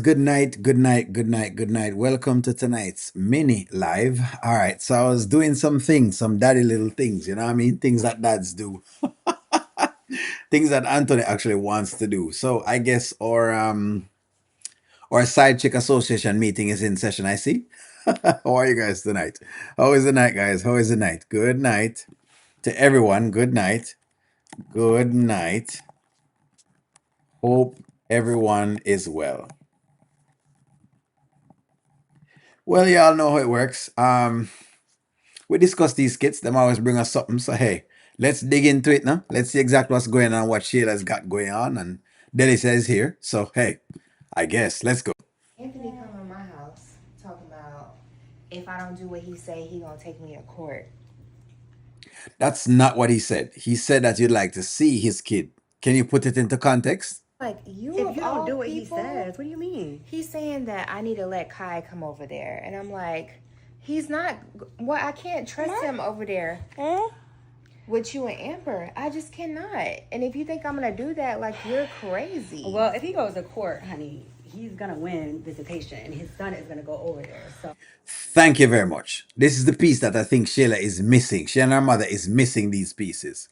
Good night, good night, good night, good night. Welcome to tonight's mini live. All right, so I was doing some things, some daddy little things, you know what I mean? Things that dads do, things that Anthony actually wants to do. So I guess our side chick association meeting is in session. I see. How are you guys tonight? How is the night, guys? How is the night? Good night to everyone. Good night. Good night. Hope everyone is well. Well, y'all know how it works. We discuss these skits, them always bring us something. So hey, let's dig into it now. Let's see exactly what's going on, what Shayla's got going on, and Delicia is here. So hey, I guess let's go. Anthony come to my house talking about if I don't do what he say, he gonna take me to court. That's not what he said. He said that you'd like to see his kid. Can you put it into context? Like you If of you don't all do what he people, says, what do you mean? he's saying that I need to let Kai come over there, and I'm like, he's not. Well, I can't trust him over there with you and Amber. I just cannot. And if you think I'm gonna do that, like you're crazy. Well, if he goes to court, honey, he's gonna win visitation, and his son is gonna go over there. So Thank you very much. This is the piece that I think Shayla is missing. She and her mother is missing these pieces.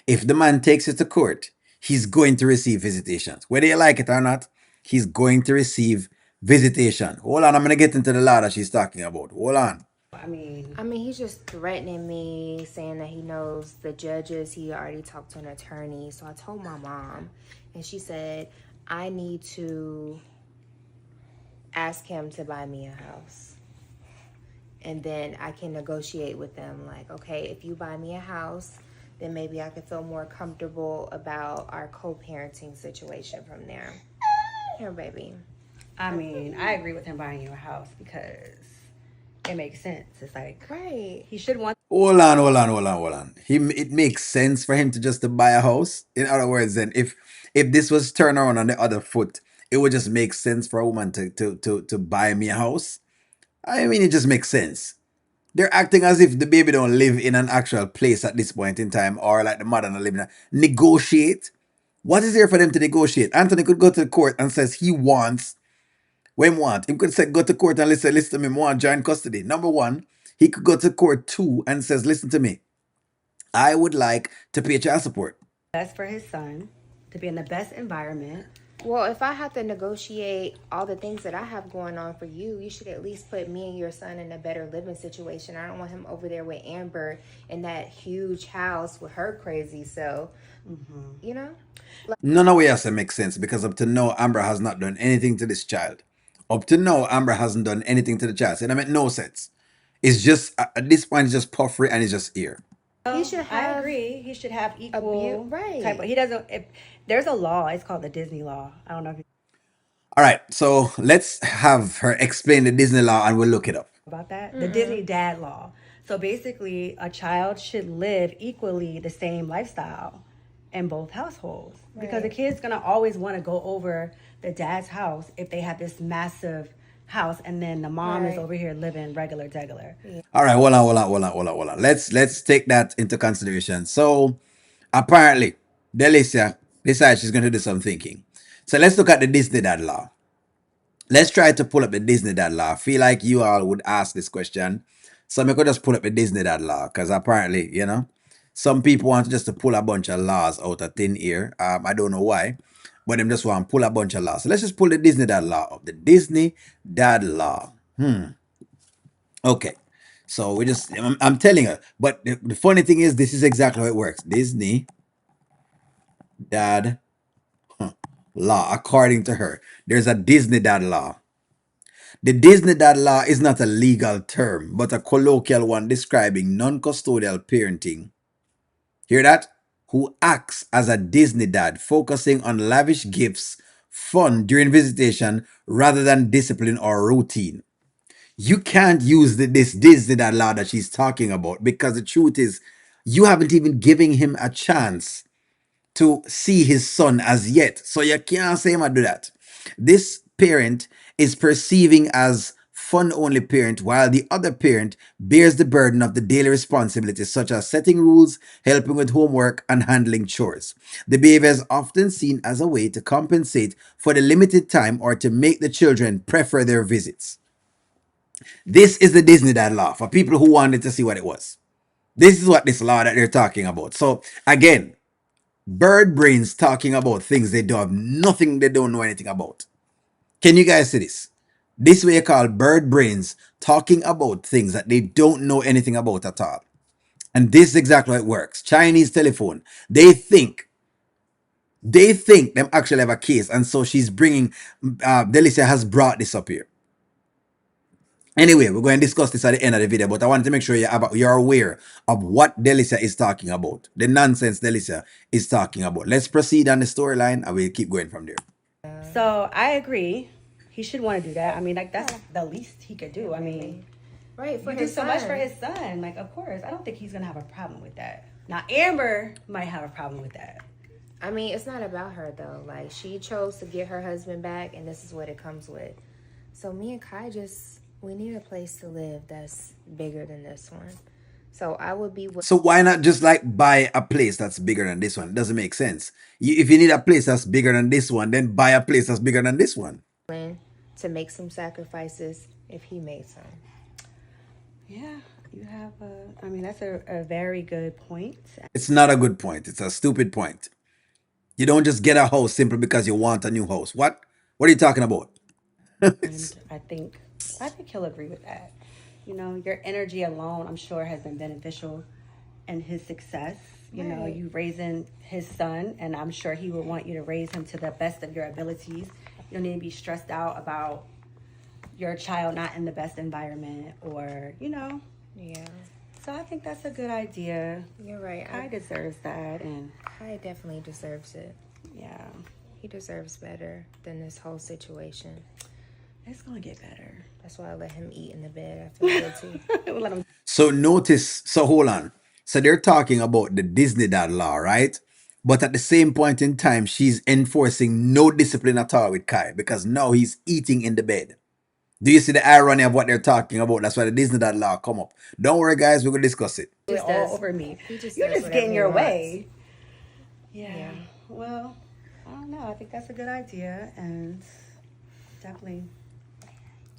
If the man takes it to court, he's going to receive visitations. Whether you like it or not, he's going to receive visitation. Hold on, I'm going to get into the law that she's talking about. Hold on. I mean, He's just threatening me, saying that he knows the judges. He already talked to an attorney. So I told my mom, and she said, I need to ask him to buy me a house. And then I can negotiate with them, like, okay, if you buy me a house, then maybe I could feel more comfortable about our co parenting situation from there. Here, baby. I agree with him buying you a house because it makes sense. It's like Right. he should want. Hold on. It makes sense for him to just to buy a house. In other words, then if this was turned around on the other foot, it would just make sense for a woman to buy me a house. I mean, it just makes sense. They're acting as if the baby don't live in an actual place at this point in time, or like the mother not living. Negotiate. What is there for them to negotiate? Anthony could go to the court and says he wants when want. He could say go to court and listen to me, want joint custody. Number one, he could go to court two and says, listen to me. I would like to pay child support. Best for his son to be in the best environment. Well, if I have to negotiate all the things that I have going on for you, you should at least put me and your son in a better living situation. I don't want him over there with Amber in that huge house with her crazy self. You know? None of way has to make sense because up to now, Amber has not done anything to this child. Up to now, Amber hasn't done anything to the child. So that make no sense. It's just, at this point, it's just puffery and it's just here. He So should I have agree. He should have abuse. equal type. Right. Of, he doesn't. If there's a law, it's called the Disney law. I don't know if you All right, so let's have her explain the Disney law and we'll look it up. know about that. The Disney dad law. So basically, a child should live equally the same lifestyle in both households because the Right. kid's gonna always want to go over the dad's house if they have this massive house and then the mom is Right. over here living regular degular. All right, hold on. Let's take that into consideration. So apparently, Delicia decides she's going to do some thinking. So let's look at the Disney Dad law. Let's try to pull up the Disney Dad law. I feel like you all would ask this question, so I could just pull up the Disney Dad law because apparently, some people want just to pull a bunch of laws out of thin air. I don't know why, but them just want to pull a bunch of laws. So let's just pull the Disney Dad law up. The Disney Dad law. Okay. So I'm telling her. But the funny thing is, this is exactly how it works. Disney Dad law, according to her. There's a Disney Dad law. The Disney Dad law is not a legal term, but a colloquial one describing non custodial parenting. Hear that? Who acts as a Disney dad, focusing on lavish gifts, fun during visitation, rather than discipline or routine. You can't use this Disney Dad law that she's talking about because the truth is, you haven't even given him a chance to see his son as yet. So you can't say him to do that. This parent is perceiving as fun only parent, while the other parent bears the burden of the daily responsibilities such as setting rules, helping with homework, and handling chores. The behavior is often seen as a way to compensate for the limited time or to make the children prefer their visits. This is the Disney Dad law for people who wanted to see what it was. This is what this law that they're talking about. So again, bird brains talking about things they don't have nothing, they don't know anything about. Can you guys see this? This way you call bird brains talking about things that they don't know anything about at all. And this is exactly how it works. Chinese telephone. They think them actually have a case, and so she's bringing. Delicia has brought this up here. Anyway, we're going to discuss this at the end of the video, but I wanted to make sure you're aware of what Delicia is talking about, the nonsense Delicia is talking about. Let's proceed on the storyline, and we'll keep going from there. So I agree. He should want to do that. I mean, like that's the least he could do. I mean, Right, for you do his so much for son. his son. Like, of course, I don't think he's gonna have a problem with that. Now, Amber might have a problem with that. I mean, it's not about her though. Like, she chose to get her husband back, and this is what it comes with. So me and Kai we need a place to live that's bigger than this one. So I would be So why not just like buy a place that's bigger than this one? It doesn't make sense. If you need a place that's bigger than this one, then buy a place that's bigger than this one. willing to make some sacrifices if he made some. Yeah, you have a. I mean, that's a very good point. It's not a good point. It's a stupid point. You don't just get a house simply because you want a new house. What? What are you talking about? And I think he'll agree with that. You know, your energy alone, I'm sure, has been beneficial in his success. You know, Right. you raising his son, and I'm sure he would want you to raise him to the best of your abilities. You don't need to be stressed out about your child not in the best environment or, you know. Yeah, So I think that's a good idea. you're right. Kai deserves that, and Kai definitely deserves it. yeah, He deserves better than this whole situation. it's gonna get better. That's why I let him eat in the bed. I feel guilty. We'll let him. So hold on. So they're talking about the Disney Dad law, right? But at the same point in time, she's enforcing no discipline at all with Kai because now he's eating in the bed. Do you see the irony of what they're talking about? That's why the Disney Dad law come up. Don't worry, guys, we're gonna discuss it. It Just all does- over me. he just You're does just whatever getting he your wants. way. Yeah. Yeah. Well, I don't know. I think that's a good idea, and definitely.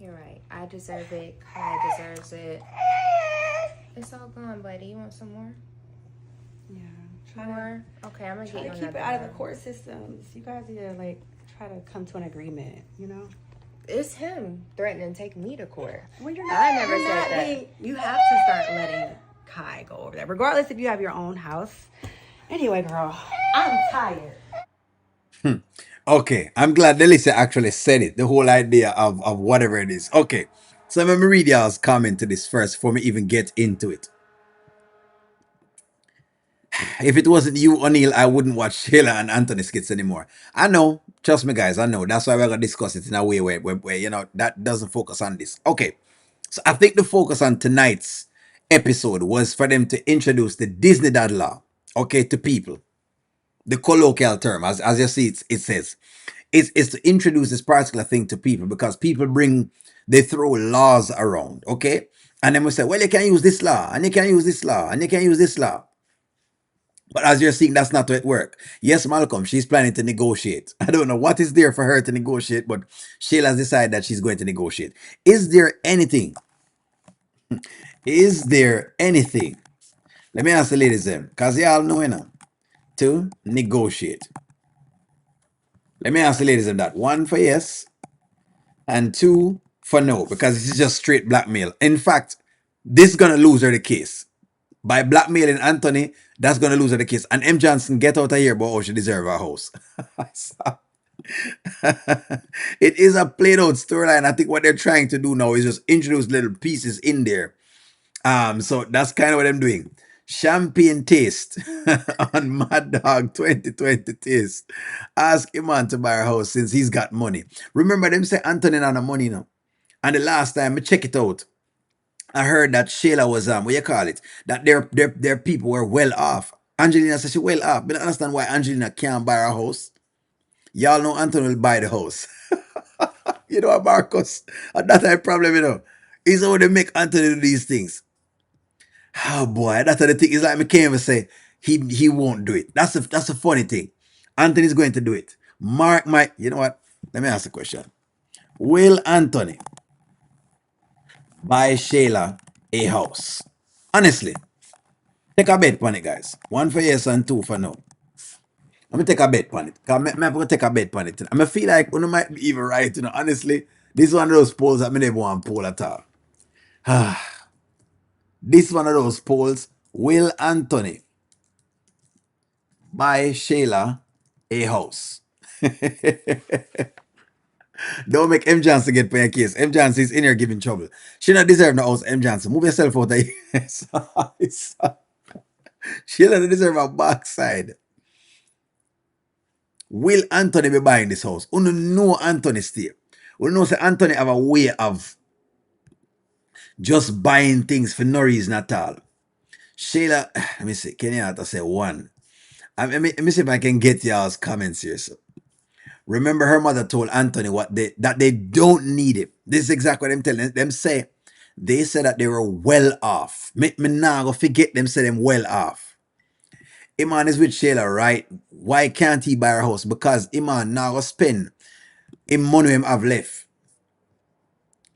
You're right. I deserve it. Kai deserves it. It's all gone, buddy. You want some more? Yeah. Try to, More? Okay, I'm gonna try get to you keep it another out of the one. court systems. You guys need to like try to come to an agreement. You know. It's him threatening to take me to court. Well, you're I never you're said not that. you have to start letting Kai go over there, regardless if you have your own house. Anyway, girl, I'm tired. Okay, I'm glad Delicia actually said it. The whole idea of whatever it is. Okay, so let me read y'all's comment to this first before we even get into it. If it wasn't you, O'Neill, I wouldn't watch Shayla and Anthony skits anymore. I know. Trust me, guys. I know. That's why we're going to discuss it in a way where, you know, that doesn't focus on this. Okay. So I think the focus on tonight's episode was for them to introduce the Disney Dad Law, okay, to people. The colloquial term, as you see, it says, it's to introduce this particular thing to people because people they throw laws around, okay? And then we say, well, you can use this law, and you can use this law, and you can use this law. But as you're seeing, that's not how it works. Yes, Malcolm, she's planning to negotiate. I don't know what is there for her to negotiate, but Shayla has decided that she's going to negotiate. Is there anything? Is there anything? Let me ask the ladies then, because y'all know enough to negotiate. Let me ask the ladies them that. One for yes, and two for no, because this is just straight blackmail. In fact, this is gonna lose her the case. By blackmailing Anthony, that's gonna lose her the case. And M. Johnson, get out of here, but oh, she deserve her house. It is a played out storyline. I think what they're trying to do now is just introduce little pieces in there. So that's kind of what I'm doing. Champagne taste on Mad Dog 2020 taste. Ask him on to buy a house since he's got money. Remember them say Anthony on the money now. And the last time I check it out, I heard that Shayla was what you call it, that their people were well off. Angelina said she well off. But I don't understand why Angelina can't buy a house. Y'all know Anthony will buy the house. You know what, Marcus? And that's a problem, Is how they make Anthony do these things. Oh boy, that's the thing. It's like me can't even say he won't do it. That's a funny thing. Anthony's going to do it. Mark my you know what? Let me ask a question. Will Anthony buy Shayla a house? Honestly, take a bet on it, guys. One for yes and two for no. I'm gonna take a bet on it. I'm gonna take a bet on it. I'm gonna feel like one might be even right, Honestly, this is one of those polls that I never want to poll at all. This is one of those polls. Will Anthony buy Shayla a house? Don't make M. Johnson get for your case. M. Johnson is in here giving trouble. She not deserve no house, M. Johnson. Move yourself out of here. She don't deserve a backside. Will Anthony be buying this house? You know Anthony stay. You know say Anthony have a way of just buying things for no reason at all. Shayla, let me see. Can you have to say one? Let me see if I can get y'all's comments here. So, remember, her mother told Anthony that they don't need it. This is exactly what I'm telling them. Say they said that they were well off. Me nah go forget them say them well off. Iman is with Shayla, right? Why can't he buy her house? Because Iman now go spend him money him have left.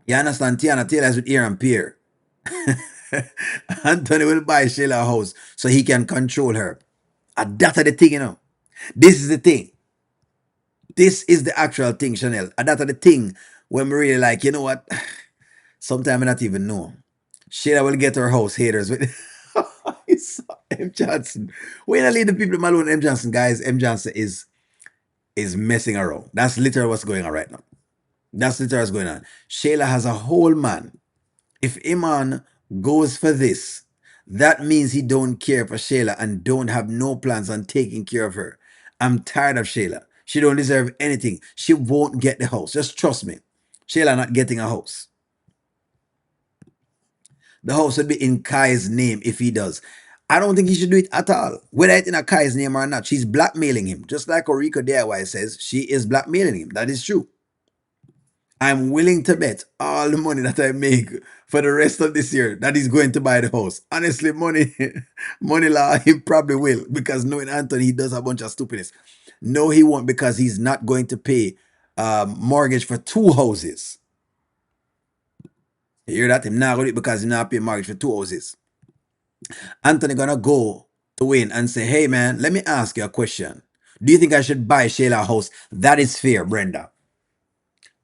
You understand? Tiana Taylor is with ear and peer. Anthony will buy Shayla a house so he can control her. And that's the thing, This is the thing. This is the actual thing, Chanel. And that's the thing when we really like, you know what? Sometimes I not even know. Shayla will get her house haters with it's M. Johnson. When I leave the people alone, M. Johnson, guys, M. Johnson is messing around. That's literally what's going on right now. That's literally what's going on. Shayla has a whole man. If Iman goes for this, that means he don't care for Shayla and don't have no plans on taking care of her. I'm tired of Shayla. She don't deserve anything. She won't get the house. Just trust me. Shayla not getting a house. The house would be in Kai's name if he does. I don't think he should do it at all. Whether it's in a Kai's name or not, she's blackmailing him. Just like Orico DIY says, she is blackmailing him. That is true. I'm willing to bet all the money that I make for the rest of this year that he's going to buy the house. Honestly, money law, he probably will because knowing Anthony, he does a bunch of stupidness. No, he won't because he's not going to pay mortgage for two houses. You hear that? Him not going to because he not pay mortgage for two houses. Anthony gonna go to Wayne and say, hey man, let me ask you a question. Do you think I should buy Shayla a house? That is fair, Brenda.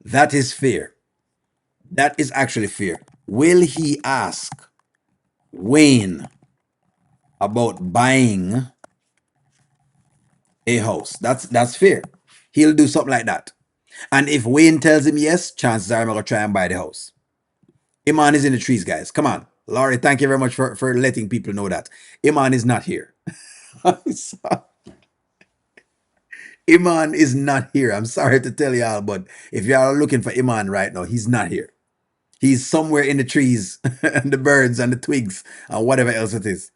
That is fair. That is actually fair. Will he ask Wayne about buying a house? That's fair. He'll do something like that. And if Wayne tells him yes, chances are I'm gonna try and buy the house. Iman is in the trees, guys. Come on. Laurie, thank you very much for letting people know that. Iman is not here. Iman is not here. I'm sorry to tell y'all, but if y'all are looking for Iman right now, he's not here. He's somewhere in the trees and the birds and the twigs and whatever else it is.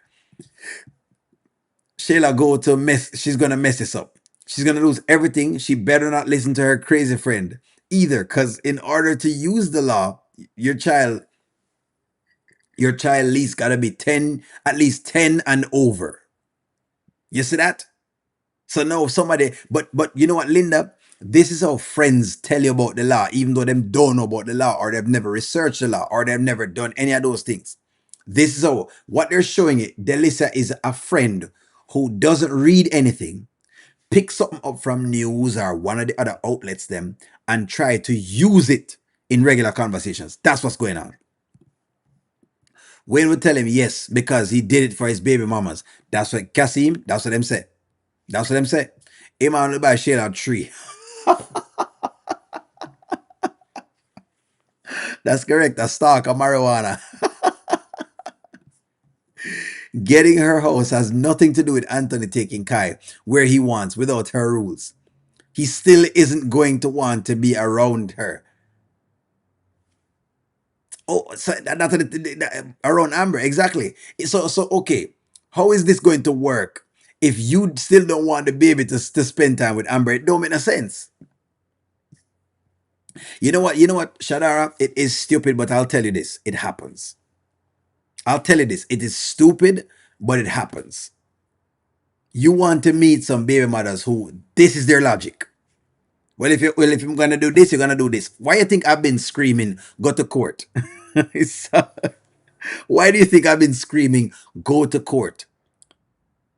Shayla go to mess. She's gonna mess this up. She's gonna lose everything. She better not listen to her crazy friend either, because in order to use the law, your child, least gotta be 10, at least 10 and over. You see that? So now somebody, but you know what, Linda? This is how friends tell you about the law, even though them don't know about the law, or they've never researched the law, or they've never done any of those things. This is how what they're showing it. Delicia is a friend who doesn't read anything, pick something up from news or one of the other outlets them and try to use it in regular conversations. That's what's going on. Wayne would tell him yes because he did it for his baby mamas. That's what Kasim, that's what them say. That's what them say. Him only buy Shayla tree. That's correct. A stalk of marijuana. Getting her house has nothing to do with Anthony taking Kai where he wants without her rules. He still isn't going to want to be around her. Oh, so that's around Amber, exactly. So okay. How is this going to work if you still don't want the baby to spend time with Amber? It don't make no sense. You know what? You know what, Shadara? It is stupid, but I'll tell you this: it happens. I'll tell you this: it is stupid, but it happens. You want to meet some baby mothers who this is their logic. If I'm gonna do this, you're gonna do this. Why do you think I've been screaming, go to court? So, why do you think I've been screaming, go to court?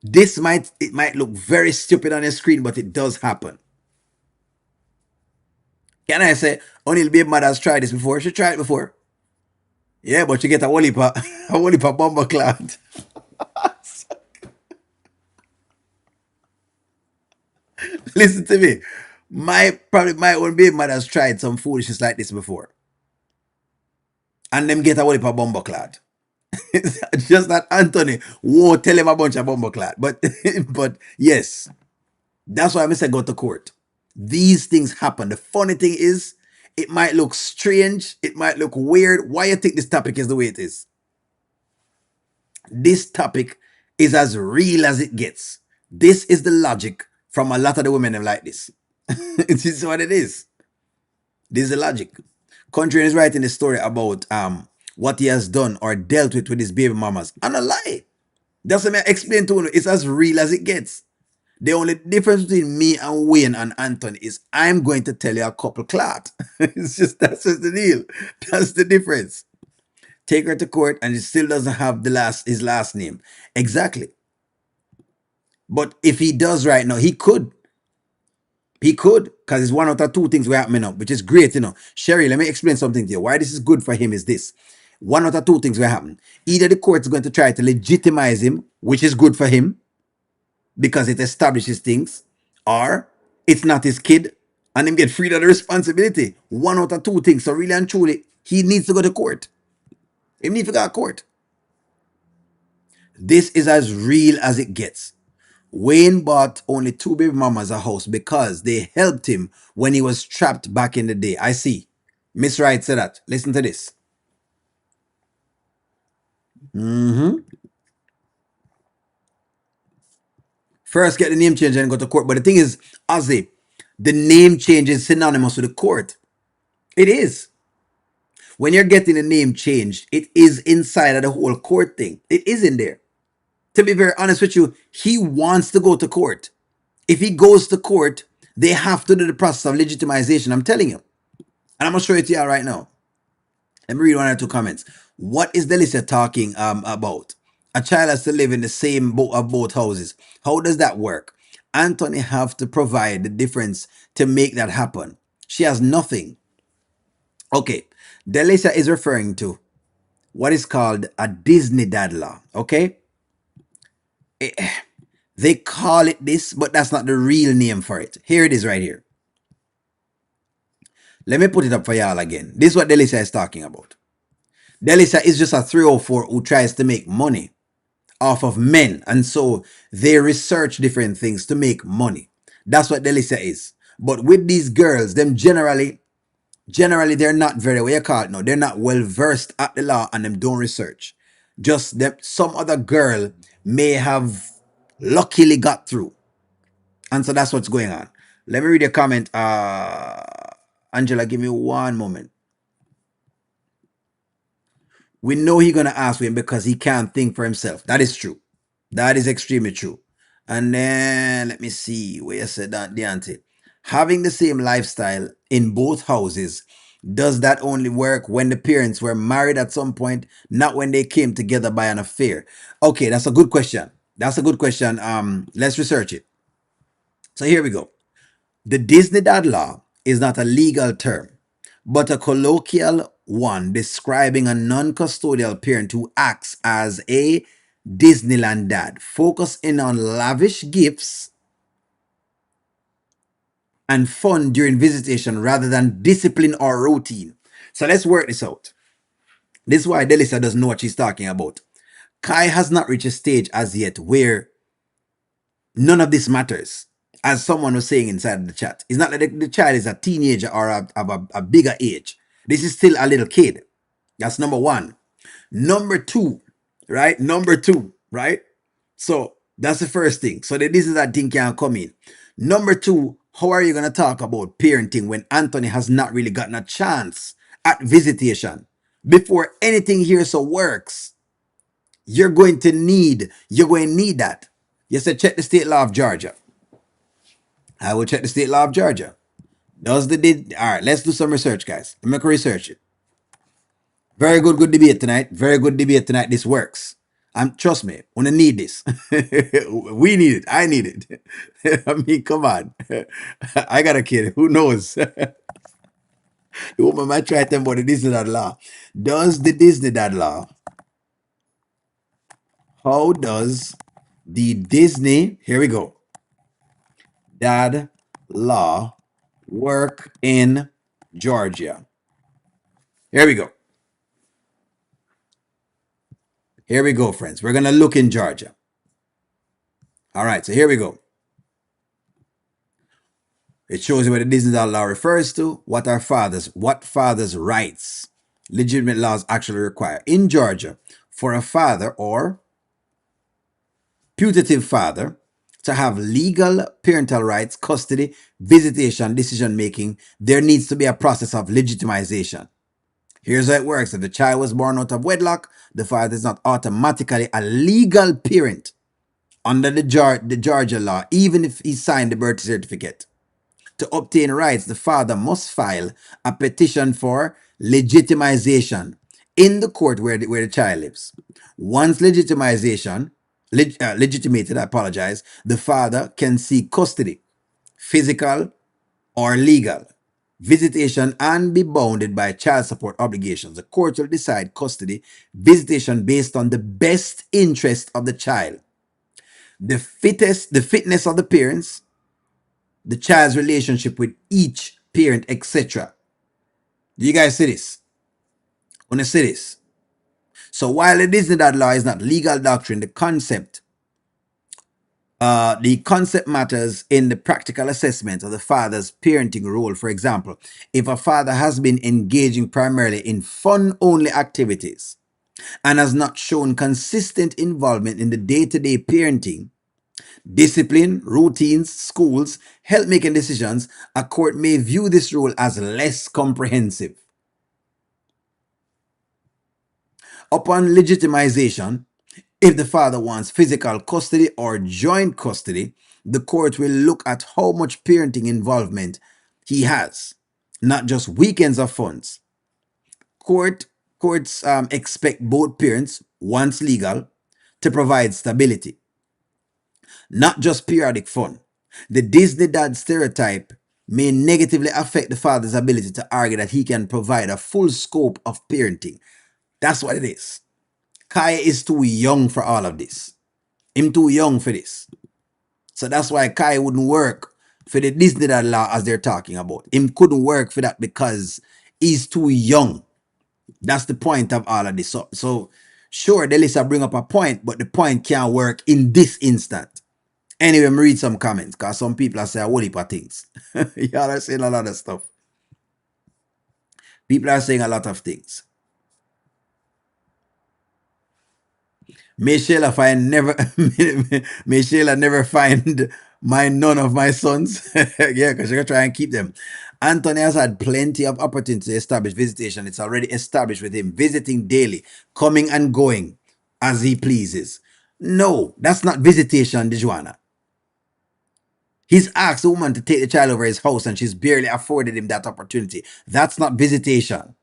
It might look very stupid on your screen, but it does happen. Can I say only baby mother has tried this before? She tried it before. Yeah, but you get a whole heap of, a whole heap of bomber clout. Listen to me. My own baby mother has tried some foolishness like this before. And them get a whole heap of bomber clout. Just that Anthony won't tell him a bunch of bomber clout. But but yes, that's why I say go to court. These things happen. The funny thing is, it might look strange, it might look weird. Why you think this topic is the way it is? This topic is as real as it gets. This is the logic from a lot of the women that like this. This is what it is. This is the logic. Country is writing a story about what he has done or dealt with his baby mamas. And a lie. That's what I explain to you. It's as real as it gets. The only difference between me and Wayne and Anthony is I'm going to tell you a couple clat. It's just that's just the deal. That's the difference. Take her to court and it still doesn't have his last name. Exactly. But if he does right now, he could. He could, because it's one out of two things we're happening up, which is great, Sherry, let me explain something to you. Why this is good for him is this. One out of two things will happen. Either the court's going to try to legitimize him, which is good for him, because it establishes things, or it's not his kid, and him get freed of the responsibility. One out of two things. So really and truly, he needs to go to court. He needs to go to court. This is as real as it gets. Wayne bought only two baby mamas a house because they helped him when he was trapped back in the day. I see. Miss Wright said that. Listen to this. First, get the name change and go to court. But the thing is, Ozzy, the name change is synonymous with the court. It is. When you're getting a name changed, it is inside of the whole court thing. It is in there. To be very honest with you, he wants to go to court. If he goes to court, they have to do the process of legitimization. I'm telling you. And I'm going to show it to you right now. Let me read one or two comments. What is Delicia talking about? A child has to live in the same both houses. How does that work? Anthony have to provide the difference to make that happen. She has nothing. Okay. Delicia is referring to what is called a Disney dad law. Okay. They call it this, but that's not the real name for it. Here it is right here. Let me put it up for y'all again. This is what Delicia is talking about. Delicia is just a 304 who tries to make money off of men. And so they research different things to make money. That's what Delicia is. But with these girls, them generally they're not very, what you call it now, they're not well versed at the law and them don't research. Just that some other girl may have luckily got through. And so that's what's going on. Let me read a comment. Angela, give me one moment. We know he's gonna ask him because he can't think for himself. That is true. That is extremely true. And then let me see where you said that, Deontay. Having the same lifestyle in both houses, does that only work when the parents were married at some point, not when they came together by an affair? Okay, that's a good question. That's a good question. Let's research it. So here we go. The Disney dad law is not a legal term, but a colloquial one describing a non custodial parent who acts as a Disneyland dad, focusing on lavish gifts and fun during visitation rather than discipline or routine. So let's work this out. This is why Delicia doesn't know what she's talking about. Kai has not reached a stage as yet where none of this matters. As someone was saying inside the chat, it's not like the child is a teenager or a bigger age. This is still a little kid. That's number one. Number two, right? Number two, right? So that's the first thing. So this is that thing can come in. Number two, How are you going to talk about parenting when Anthony has not really gotten a chance at visitation? Before anything here so works, you're going to need that. You said check the state law of Georgia. I will check the state law of Georgia. Does the did all right? Let's do some research, guys. Make a research it. Very good debate tonight. Very good debate tonight. This works. Trust me, we need this. We need it. I need it. I mean, come on. I got a kid. Who knows? The woman might try to tell me about the Disney Dad law. Does the Disney Dad law? How does the Disney? Here we go. Dad law work in Georgia? Here we go. Here we go, friends. We're gonna look in Georgia. All right, so here we go. It shows you what the Disney law refers to, what father's rights legitimate laws actually require. In Georgia, for a father or putative father to have legal parental rights, custody, visitation, decision making, there needs to be a process of legitimization. Here's how it works. If the child was born out of wedlock, the father is not automatically a legal parent under the Georgia law, even if he signed the birth certificate. To obtain rights, the father must file a petition for legitimization in the court where the child lives. Once legitimated, I apologize, the father can seek custody, physical or legal, visitation, and be bounded by child support obligations. The court will decide custody, visitation based on the best interest of the child, the fitness of the parents, the child's relationship with each parent, etc. Do you guys see this? Wanna see this? So while the Disney Dad law is not legal doctrine, the concept matters in the practical assessment of the father's parenting role. For example, if a father has been engaging primarily in fun-only activities and has not shown consistent involvement in the day-to-day parenting, discipline, routines, schools, help making decisions, a court may view this role as less comprehensive. Upon legitimization, if the father wants physical custody or joint custody, the court will look at how much parenting involvement he has, not just weekends of funds. Court Courts expect both parents, once legal, to provide stability, not just periodic fun. The Disney dad stereotype may negatively affect the father's ability to argue that he can provide a full scope of parenting. That's what it is. Kai is too young for all of this. Him too young for this. So that's why Kai wouldn't work for the Disney dad law as they're talking about. Him couldn't work for that because he's too young. That's the point of all of this. So sure, Delicia bring up a point, but the point can't work in this instant. Anyway, I'm read some comments because some people are saying a whole heap of things. Y'all are saying a lot of stuff. People are saying a lot of things. May Shayla never find none of my sons. Yeah, because you're gonna try and keep them. Anthony has had plenty of opportunity to establish visitation. It's already established with him visiting daily, coming and going as he pleases. No, that's not visitation, Dijuana. He's asked a woman to take the child over his house and she's barely afforded him that opportunity. That's not visitation.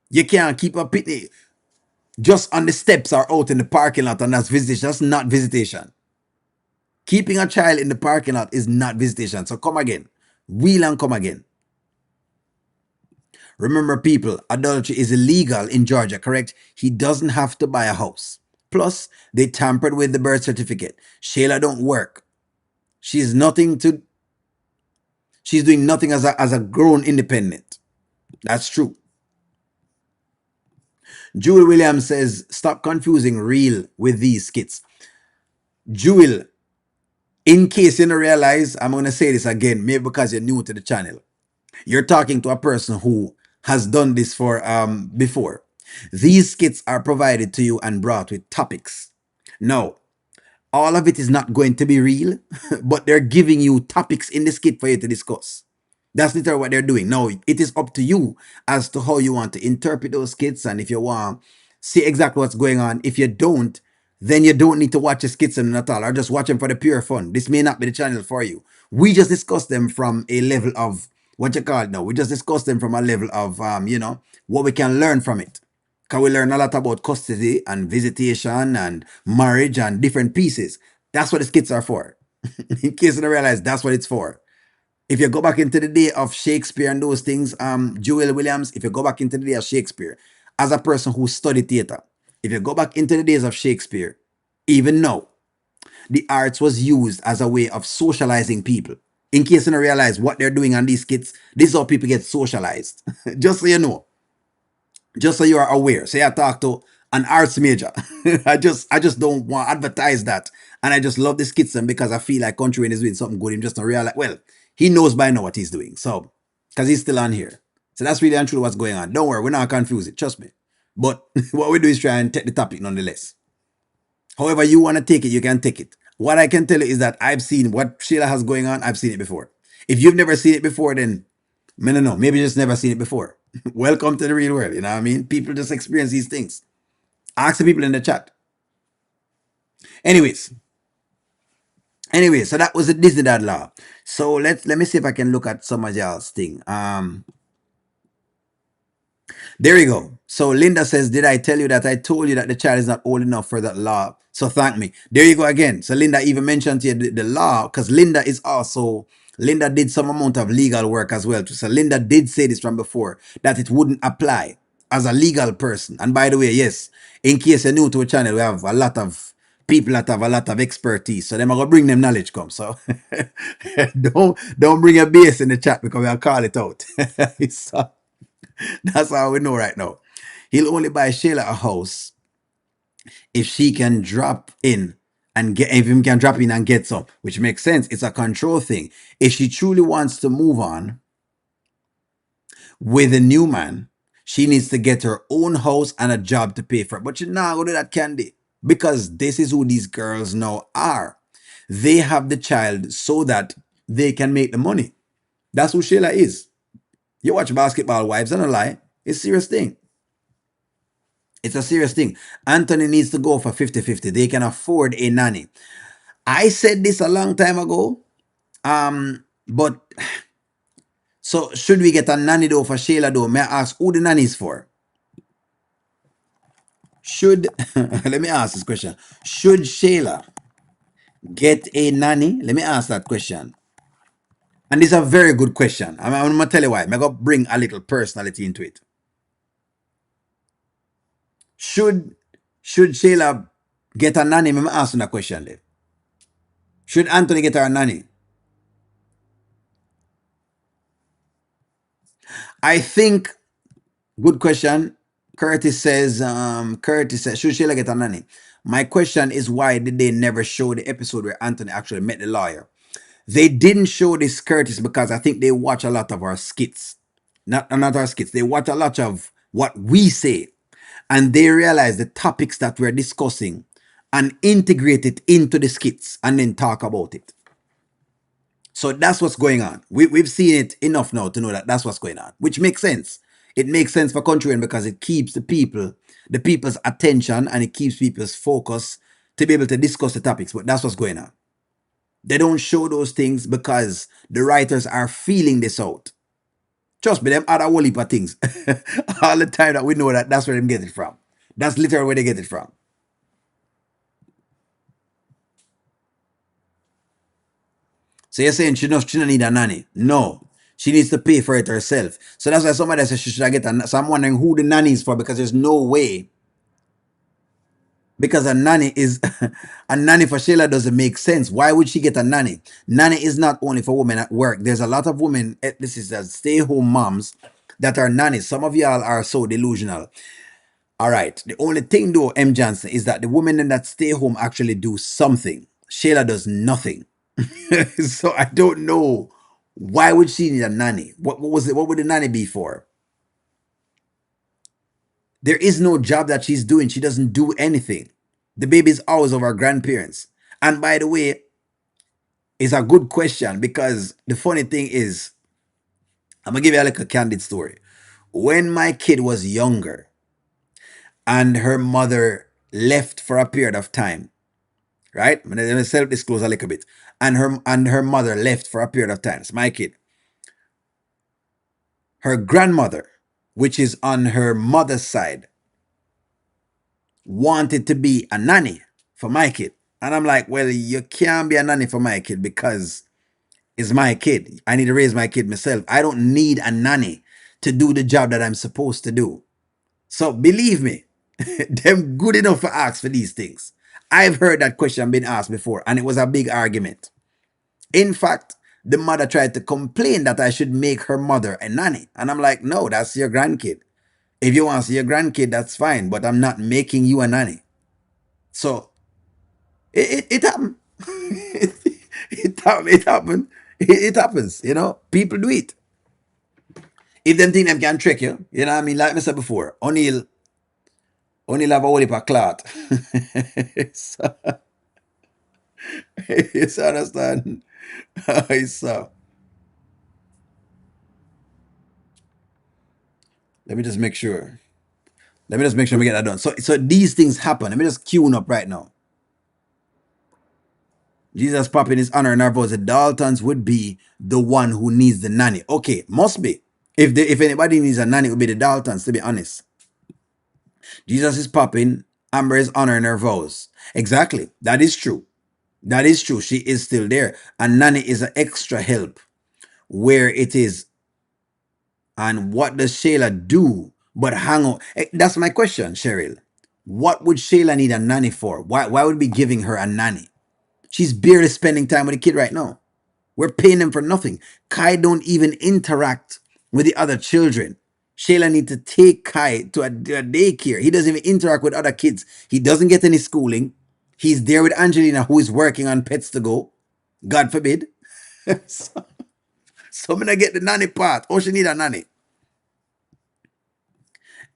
You can't keep a picnic just on the steps or out in the parking lot and that's visitation. That's not visitation. Keeping a child in the parking lot is not visitation. So come again. Wheel and come again. Remember, people, adultery is illegal in Georgia, correct? He doesn't have to buy a house. Plus, they tampered with the birth certificate. Shayla don't work. She's doing nothing as a grown independent. That's true. Jewel Williams says, stop confusing real with these skits. Jewel, in case you don't realize, I'm going to say this again, maybe because you're new to the channel. You're talking to a person who has done this for before. These skits are provided to you and brought with topics. Now, all of it is not going to be real, but they're giving you topics in the skit for you to discuss. That's literally what they're doing. Now, it is up to you as to how you want to interpret those skits and if you want to see exactly what's going on. If you don't, then you don't need to watch the skits at all or just watch them for the pure fun. This may not be the channel for you. We just discuss them from a level of what you call it now. We just discuss them from a level of, what we can learn from it. Because we learn a lot about custody and visitation and marriage and different pieces. That's what the skits are for. In case you don't realize, that's what it's for. If you go back into the day of Shakespeare and those things, Joel Williams, if you go back into the day of Shakespeare, as a person who studied theater, if you go back into the days of Shakespeare, even now, the arts was used as a way of socializing people. In case you don't realize what they're doing on these skits, this is how people get socialized. Just so you know, just so you are aware. Say I talk to an arts major. I just don't want to advertise that. And I just love the skits and because I feel like Country Wayne is doing something good. Him just not realize well, he knows by now what he's doing. So because he's still on here. So that's really and truly what's going on. Don't worry, we're not confused. Trust me. But what we do is try and take the topic nonetheless. However you want to take it, you can take it. What I can tell you is that I've seen what Shayla has going on. I've seen it before. If you've never seen it before, then I don't know. Maybe you just never seen it before. Welcome to the real world. You know what I mean? People just experience these things. Ask the people in the chat. Anyways, so that was the Disney Dad Law. So let me see if I can look at some of y'all's thing. There you go. So Linda says, did I tell you that I told you that the child is not old enough for that law? So thank me. There you go again. So Linda even mentioned to you the law because Linda did some amount of legal work as well. So Linda did say this from before that it wouldn't apply as a legal person. And by the way, yes, in case you're new to a channel, we have a lot of people that have a lot of expertise. So them are gonna bring them knowledge come. So don't bring a base in the chat because we'll call it out. So, that's all we know right now. He'll only buy Shayla a house if she can drop in and get if him can drop in and get some, which makes sense. It's a control thing. If she truly wants to move on with a new man, she needs to get her own house and a job to pay for it. But you're not gonna do that, Candy. Because this is who these girls now are. They have the child so that they can make the money. That's who Shayla is. You watch Basketball Wives, and a lie. It's a serious thing. It's a serious thing. Anthony needs to go for 50-50. They can afford a nanny. I said this a long time ago. But so should we get a nanny though for Shayla though? May I ask who the nanny is for? Should let me ask this question. Should Shayla get a nanny? Let me ask that question. And this is a very good question. I'm gonna tell you why. I'm gonna bring a little personality into it. Should Shayla get a nanny? I'm asking that question there. Should Anthony get her a nanny? I think good question. Curtis says, should Sheila get a nanny? My question is why did they never show the episode where Anthony actually met the lawyer? They didn't show this Curtis because I think they watch a lot of our skits. Not our skits. They watch a lot of what we say. And they realize the topics that we're discussing and integrate it into the skits and then talk about it. So that's what's going on. We've seen it enough now to know that that's what's going on, which makes sense. It makes sense for Country Wayne because it keeps the people's attention and it keeps people's focus to be able to discuss the topics. But that's what's going on. They don't show those things because the writers are feeling this out. Trust me, them other whole heap of things. All the time that we know that that's where them get it from. That's literally where they get it from. So you're saying she don't need a nanny? No. She needs to pay for it herself. So that's why somebody says she should get a nanny. So I'm wondering who the nanny is for because there's no way. Because a nanny is a nanny for Shayla doesn't make sense. Why would she get a nanny? Nanny is not only for women at work. There's a lot of women, this is stay-home moms that are nannies. Some of y'all are so delusional. All right. The only thing though, M. Johnson, is that the women that stay home actually do something. Shayla does nothing. So I don't know why would she need a nanny. What was it? What would the nanny be for? There is no job that she's doing. She doesn't do anything. The baby is always of her grandparents. And by the way, it's a good question because the funny thing is, I'm gonna give you like a candid story. When my kid was younger and her mother left for a period of time, right? Let me self-disclose a little bit. And her mother left for a period of time. It's my kid. Her grandmother, which is on her mother's side, wanted to be a nanny for my kid. And I'm like, well, you can't be a nanny for my kid because it's my kid. I need to raise my kid myself. I don't need a nanny to do the job that I'm supposed to do. So believe me, them good enough to ask for these things. I've heard that question being asked before, and it was a big argument. In fact, the mother tried to complain that I should make her mother a nanny. And I'm like, no, that's your grandkid. If you want to see your grandkid, that's fine, but I'm not making you a nanny. So it happened. It happened. It happens, People do it. If them think them can trick you, you know what I mean? Like I said before, O'Neal have a whole heap of clot. So, you understand? So, let me just make sure. Let me just make sure we get that done. So these things happen. Let me just queuing up right now. Jesus pop in his honor and our vows. The Daltons would be the one who needs the nanny. Okay, must be. If anybody needs a nanny, it would be the Daltons, to be honest. Jesus is popping. Amber is honoring her vows. Exactly. That is true. That is true. She is still there. And nanny is an extra help where it is. And what does Shayla do but hang out? That's my question, Cheryl. What would Shayla need a nanny for? Why would we be giving her a nanny? She's barely spending time with the kid right now. We're paying them for nothing. Kai don't even interact with the other children. Shayla need to take Kai to a daycare. He doesn't even interact with other kids. He doesn't get any schooling. He's there with Angelina, who is working on Pets to Go. God forbid. so, I'm gonna get the nanny part. Oh, she need a nanny.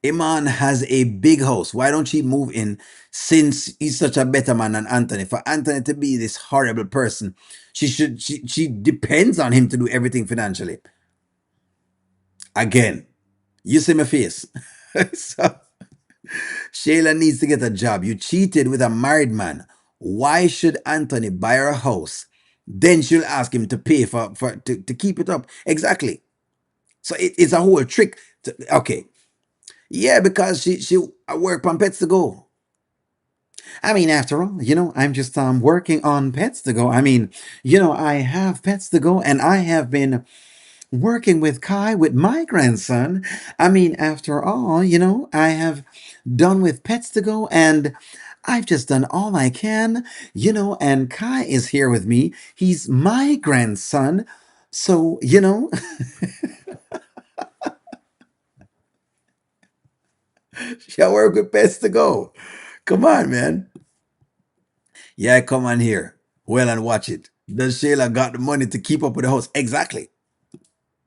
Iman has a big house. Why don't she move in since he's such a better man than Anthony? For Anthony to be this horrible person, she depends on him to do everything financially. Again, you see my face. So Shayla needs to get a job. You cheated with a married man. Why should Anthony buy her a house? Then she'll ask him to pay to keep it up. Exactly. So it's a whole trick. Okay. Yeah, because she work on Pets to Go. I mean, after all, I'm just working on Pets to Go. I mean, I have Pets to Go, and I have been working with Kai with my grandson. I mean, after all, I have done with Pets to Go, and I've just done all I can, and Kai is here with me. He's my grandson. So, shall work with Pets to Go. Come on, man. Yeah, come on here. Well, and watch it. Does Shayla got the money to keep up with the house? Exactly.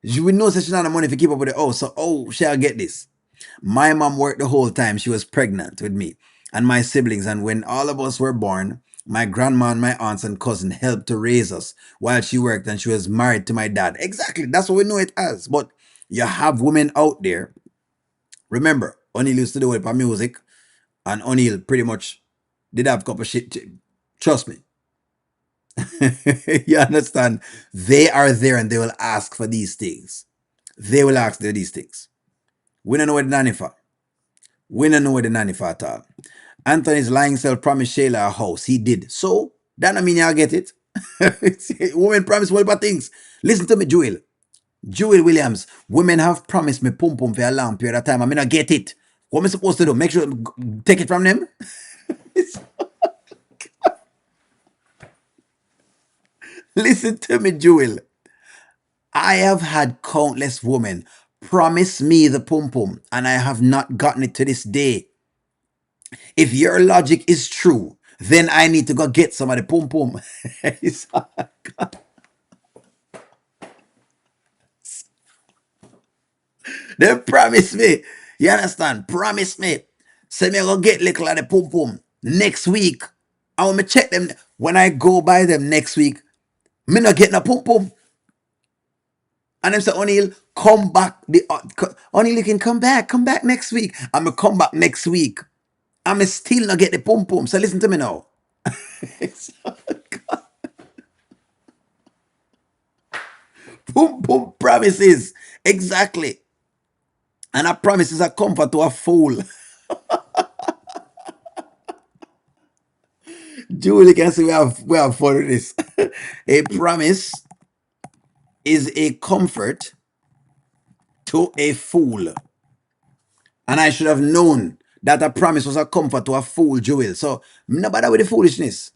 She would know that she not the money to keep up with the house. So, shall get this. My mom worked the whole time she was pregnant with me and my siblings. And when all of us were born, my grandma and my aunts and cousin helped to raise us while she worked and she was married to my dad. Exactly. That's what we know it as. But you have women out there. Remember, O'Neal used to do it for music, and O'Neal pretty much did have a couple of shit. Trust me. You understand? They are there and they will ask for these things. They will ask for these things. We don't know what the nanny for. We don't know what the nanny for at all. Anthony's lying self promised Shayla a house. He did. So, that don't mean y'all get it. Women promise whole lot things. Listen to me, Joel. Joel Williams. Women have promised me pum pum for a long period of time. I mean, I get it. What am I supposed to do? Make sure take it from them? Listen to me, Joel. I have had countless women promise me the pum pum, and I have not gotten it to this day. If your logic is true, then I need to go get some of the pum pum. They promise me. You understand? Promise me. Say me go get little of the pum pum next week. I want me check them. When I go by them next week, me not getting a pum pum. And them say, O'Neill, come back. O'Neill, you can come back next week. I'm going to come back next week. I'm still not get the pum pum. So listen to me now. Pum pum promises. Exactly. And a promise is a comfort to a fool. Julie can see we have fun with this. A promise is a comfort to a fool. And I should have known that a promise was a comfort to a fool, Joel. So, no bother with the foolishness.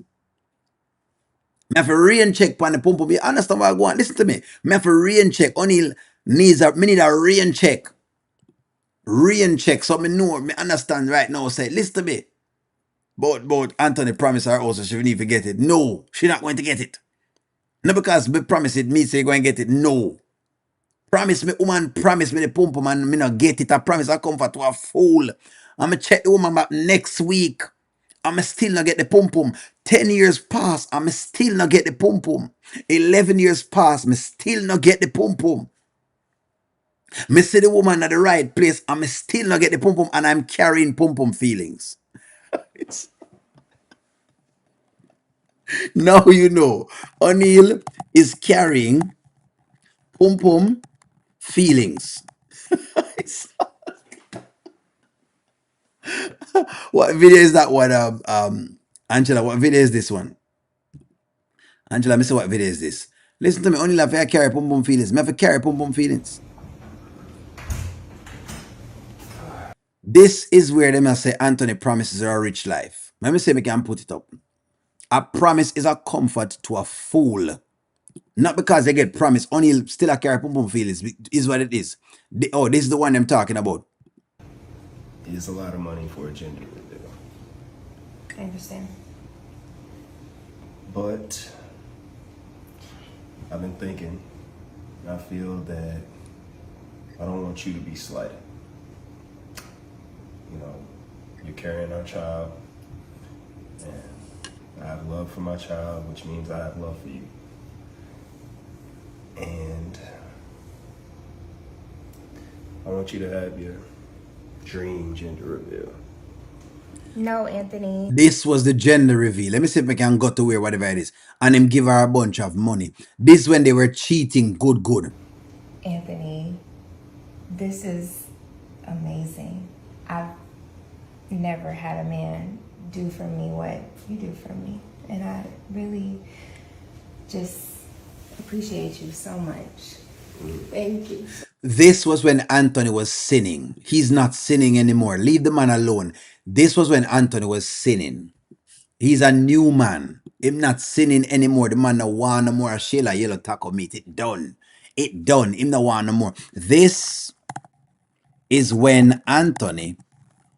Me have to rain check on the pump. You understand what I want? Listen to me. Me have to rain check. Only me need a rain check. Rain check. So me know, me understand right now. Say, listen to me. But Anthony promised her also she need to get it. No, she not going to get it. Not because me promise it, me say go and get it. No. Promise me, woman, promise me the pump and me not get it. I promise I comfort to a fool. I'ma check the woman back next week. I'ma still not get the pum pum. 10 years pass, I'ma still not get the pum pum. 11 years pass, me still not get the pum pum. Me see the woman at the right place, I'ma still not get the pum pum, and I'm carrying pum pum feelings. It's, now you know. O'Neill is carrying pum pum feelings. What video is that one? Angela, what video is this one? Angela, me say what video is this? Listen to me, only if I carry pum pum feelings. Me have to carry pum pum feelings. This is where they must say Anthony promises her a rich life. Let me say we can put it up. A promise is a comfort to a fool. Not because they get promised, only still a carry pum pum feelings. Is what it is. This is the one I'm talking about. It's a lot of money for a gender reveal. I understand. But I've been thinking, and I feel that I don't want you to be slighted. You know, you're carrying our child, and I have love for my child, which means I have love for you. And I want you to have your dream gender reveal. No, Anthony. This was the gender reveal. Let me see if I can go to where whatever it is. And him give her a bunch of money. This when they were cheating good. Anthony, this is amazing. I've never had a man do for me what you do for me. And I really just appreciate you so much. Thank you. This was when Anthony was sinning. He's not sinning anymore. Leave the man alone. This was when Anthony was sinning. He's a new man. Him not sinning anymore. The man no want no more Shayla yellow taco meat. It done. It done. Him no want no more. This is when Anthony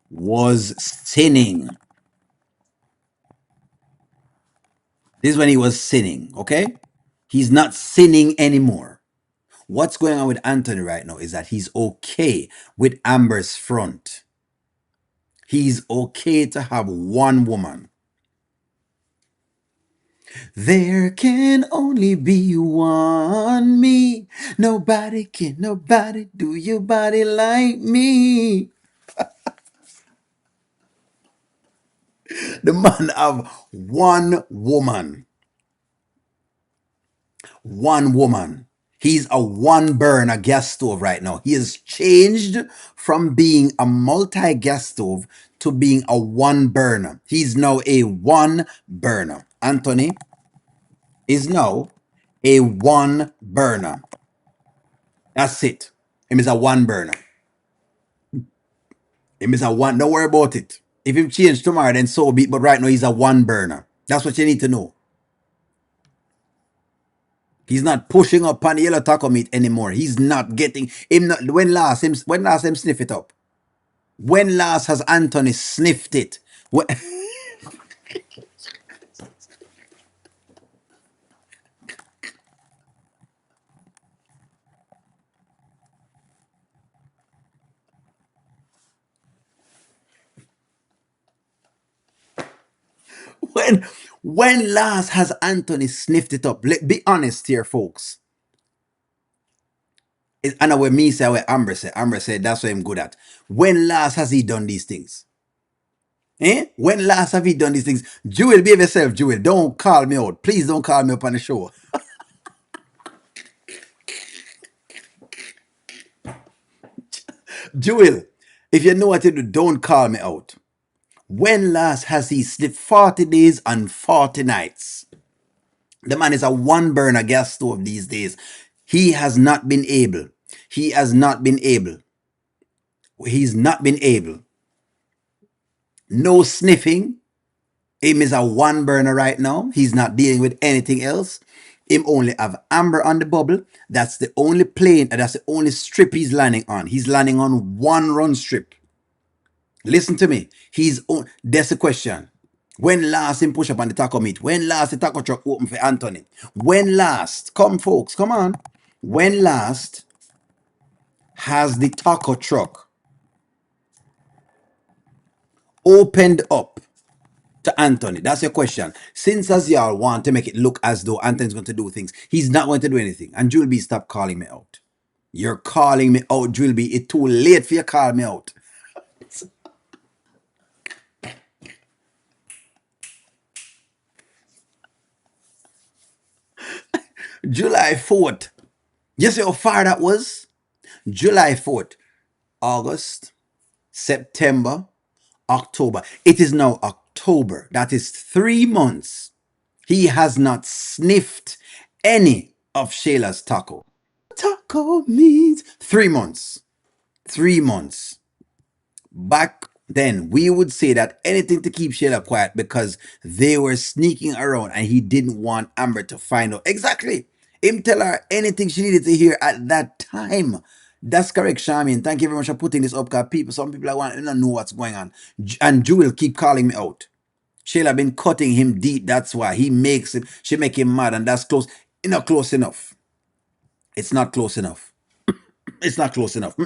was sinning. This is when he was sinning, okay? He's not sinning anymore. What's going on with Anthony right now is that he's okay with Amber's front. He's okay to have one woman. There can only be one me. Nobody do your body like me. The man have one woman. One woman. He's a one burner gas stove right now. He has changed from being a multi gas stove to being a one burner. He's now a one burner. Anthony is now a one burner. That's it. Him is a one burner. Him is a one. Don't worry about it. If him change tomorrow, then so be it. But right now, he's a one burner. That's what you need to know. He's not pushing up on the yellow taco meat anymore. He's not getting him. Not, when last him sniff it up? When last has Anthony sniffed it? When, when When last has Anthony sniffed it up? Be honest here, folks. I know what me say, what Amber said. Amber said that's what I'm good at. When last has he done these things? Eh? When last have he done these things? Jewel, behave yourself, Jewel. Don't call me out. Please don't call me up on the show. Jewel, if you know what to do, don't call me out. When last has he slept 40 days and 40 nights? The man is a one burner gas stove these days. He has not been able. He has not been able. He's not been able. No sniffing. Him is a one burner right now. He's not dealing with anything else. Him only have Amber on the bubble. That's the only plane, that's the only strip he's landing on. He's landing on one run strip. Listen to me. That's the question. When last him push up on the taco meat? When last the taco truck open for Anthony? When last? Come folks, come on. When last has the taco truck opened up to Anthony? That's your question. Since as y'all want to make it look as though Anthony's going to do things, he's not going to do anything. And Jewel B, stop calling me out. You're calling me out, Jewel B. It's too late for you to call me out. July 4th. You see how far that was? July 4th. August, September, October. It is now October. That is 3 months. He has not sniffed any of Shayla's taco. Taco means 3 months. 3 months. Back then, we would say that anything to keep Shayla quiet because they were sneaking around and he didn't want Amber to find out. Exactly. Him tell her anything she needed to hear at that time. That's correct, Charmin. Thank you very much for putting this up because some people I want to know what's going on. And Jewel keep calling me out. Shayla been cutting him deep. That's why she make him mad, and that's close. It's not close enough. It's not close enough. It's not close enough.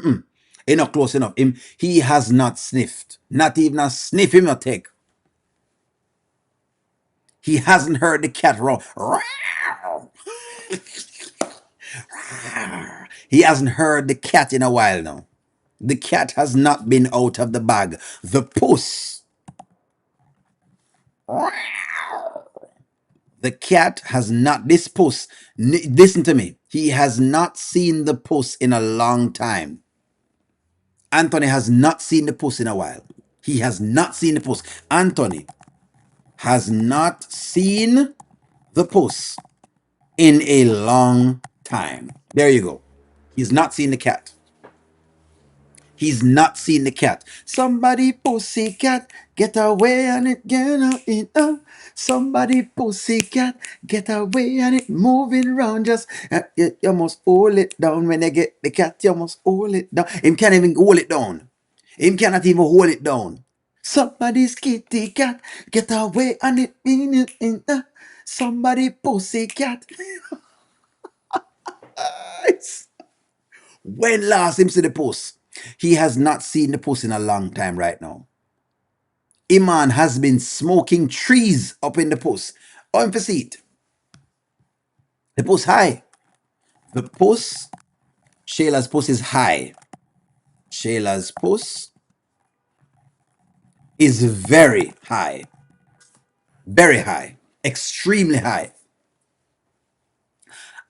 It's not close enough. He has not sniffed. Not even a sniff him not take. He hasn't heard the cat roar. He hasn't heard the cat in a while now. The cat has not been out of the bag. The puss. The cat has not, this puss, listen to me. He has not seen the puss in a long time. Anthony has not seen the puss in a while. He has not seen the puss. Anthony has not seen the puss in a long time. There you go. He's not seen the cat. He's not seen the cat. Somebody pussy cat, get away on it, get on it up. Somebody pussy cat, get away on it, moving around. Just you must hold it down when they get the cat. You must hold it down. Him can't even hold it down. Him cannot even hold it down. Somebody's kitty cat, get away on it, in it, in. Somebody pussy cat. When last him see the post? He has not seen the post in a long time right now. Iman has been smoking trees up in the post. On for seat. The post high. The post, Shayla's post is high. Shayla's post is very high. Very high. Extremely high.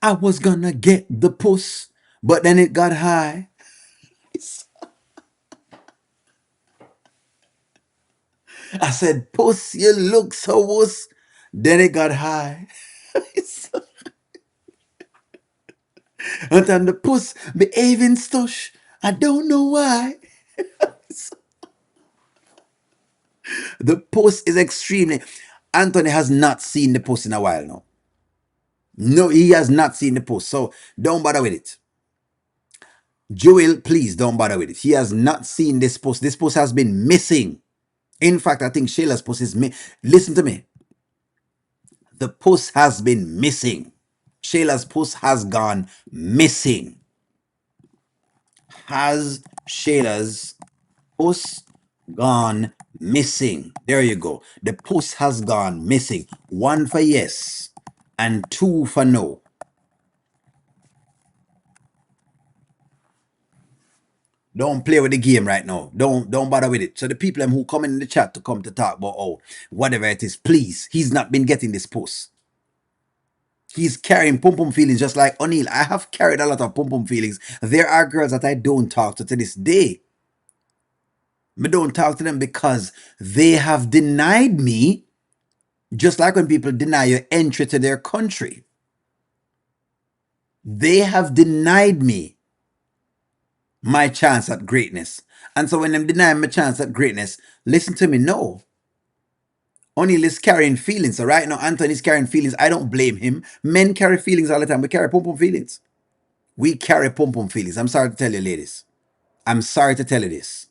I was gonna get the post, but then it got high. I said, puss, you look so wuss. Then it got high. And then the puss behaving stush. I don't know why. The puss is extremely. Anthony has not seen the puss in a while now. No, he has not seen the puss. So don't bother with it. Joel, please don't bother with it. He has not seen this puss. This puss has been missing. In fact, I think Shayla's puss is listen to me. The puss has been missing. Shayla's puss has gone missing. Has Shayla's puss gone missing. There you go. The post has gone missing. 1 for yes and 2 for no. Don't play with the game right now. Don't bother with it. So the people who come in the chat to come to talk about whatever it is, please. He's not been getting this post. He's carrying pum pum feelings just like O'Neill. I have carried a lot of pum pum feelings. There are girls that I don't talk to this day. I don't talk to them because they have denied me, just like when people deny your entry to their country. They have denied me my chance at greatness. And so when them deny my chance at greatness, listen to me, no. O'Neill is carrying feelings. So right now, Anthony's carrying feelings. I don't blame him. Men carry feelings all the time. We carry pum pum feelings. We carry pum pum feelings. I'm sorry to tell you, ladies. I'm sorry to tell you this.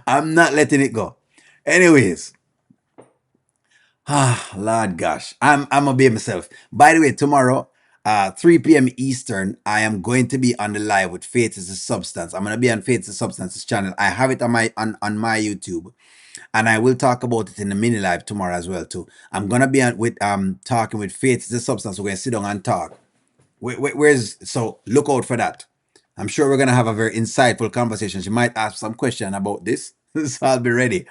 I'm not letting it go. Anyways, Lord gosh, I'm gonna be myself. By the way, tomorrow, 3 p.m. Eastern, I am going to be on the live with Faith is the Substance. I'm gonna be on Faith is the Substance's channel. I have it on my YouTube, and I will talk about it in the mini live tomorrow as well too. I'm gonna be with talking with Faith is the Substance. We're gonna sit down and talk. So look out for that. I'm sure we're gonna have a very insightful conversation. She might ask some question about this, so I'll be ready.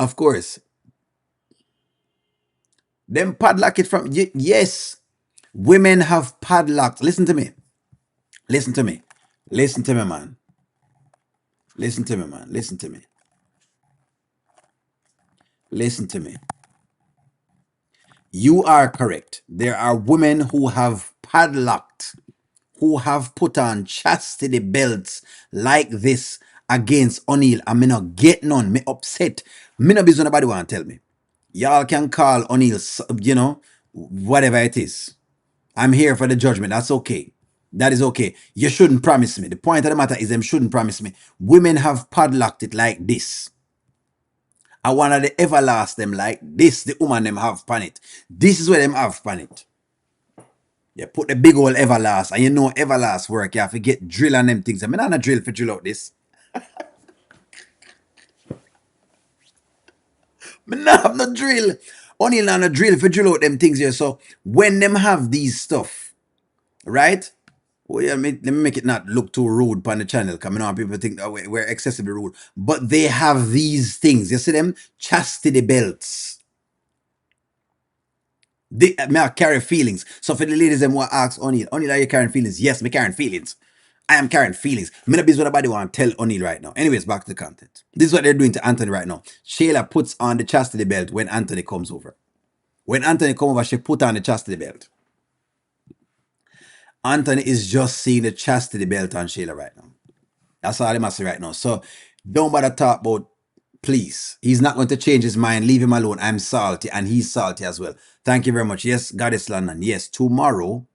Of course, them padlock it from yes. Women have padlocked. Listen to me. Listen to me. Listen to me, man. Listen to me, man. Listen to me. Listen to me. You are correct. There are women who have padlocked, who have put on chastity belts like this against O'Neill. I may not get none. Me upset. Me not be nobody want to tell me. Y'all can call O'Neill, whatever it is. I'm here for the judgment. That's okay. That is okay. You shouldn't promise me. The point of the matter is them shouldn't promise me. Women have padlocked it like this. I wanna the everlast them like this. The woman them have pan it. This is where them have pan it. You put the big old everlast, and you know everlast work. You have to get drill on them things. I mean, I'm not drill for drill out this. I not have no drill. Only not a drill for drill out them things here. So when them have these stuff, right? Well, yeah, let me make it not look too rude on the channel. Coming on, people think that we're excessively rude. But they have these things. You see them? Chastity belts. They may I carry feelings. So for the ladies them want to ask O'Neill, are you carrying feelings? Yes, me carrying feelings. I am carrying feelings. Me not be what nobody want to tell O'Neill right now. Anyways, back to the content. This is what they're doing to Anthony right now. Shayla puts on the chastity belt when Anthony comes over. When Anthony comes over, she put on the chastity belt. Anthony is just seeing the chastity belt on Shayla right now. That's all I must say right now. So don't bother talk about, please. He's not going to change his mind. Leave him alone. I'm salty and he's salty as well. Thank you very much. Yes, Goddess London. Yes, tomorrow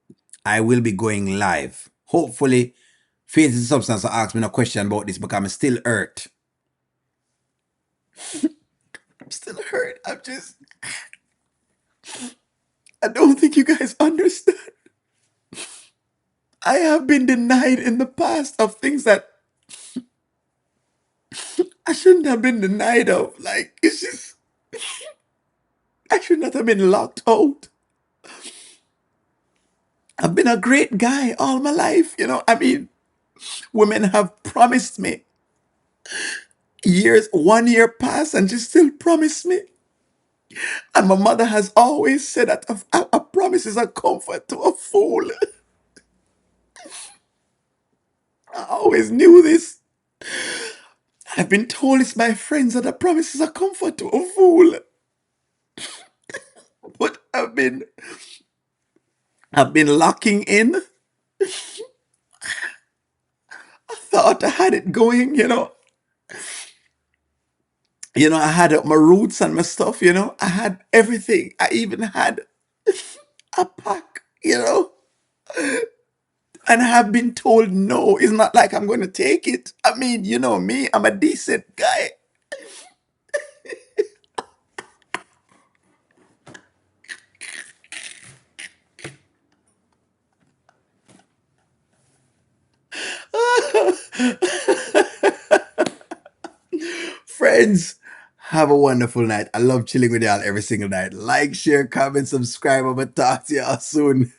I will be going live. Hopefully, Faith is the Substance will ask me no question about this because I'm still hurt. I'm still hurt. I don't think you guys understand. I have been denied in the past of things that I shouldn't have been denied of. Like, it's just, I should not have been locked out. I've been a great guy all my life, I mean, women have promised me years, 1 year passed and she still promised me. And my mother has always said that a promise is a comfort to a fool. I always knew this. I've been told it's my friends that a promise is a comfort to a fool. But I've been locking in. I thought I had it going, I had my roots and my stuff, I had everything. I even had a pack, and have been told no. It's not like I'm going to take it. I mean, you know me, I'm a decent guy. Friends, have a wonderful night. I love chilling with y'all every single night. Like, share, comment, subscribe. I'm gonna talk to y'all soon.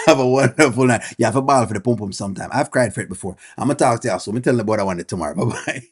Have a wonderful night. You have a ball for the pum pum sometime. I've cried for it before. I'm gonna talk to y'all soon. I'm gonna tell the boy I want it tomorrow. Bye bye.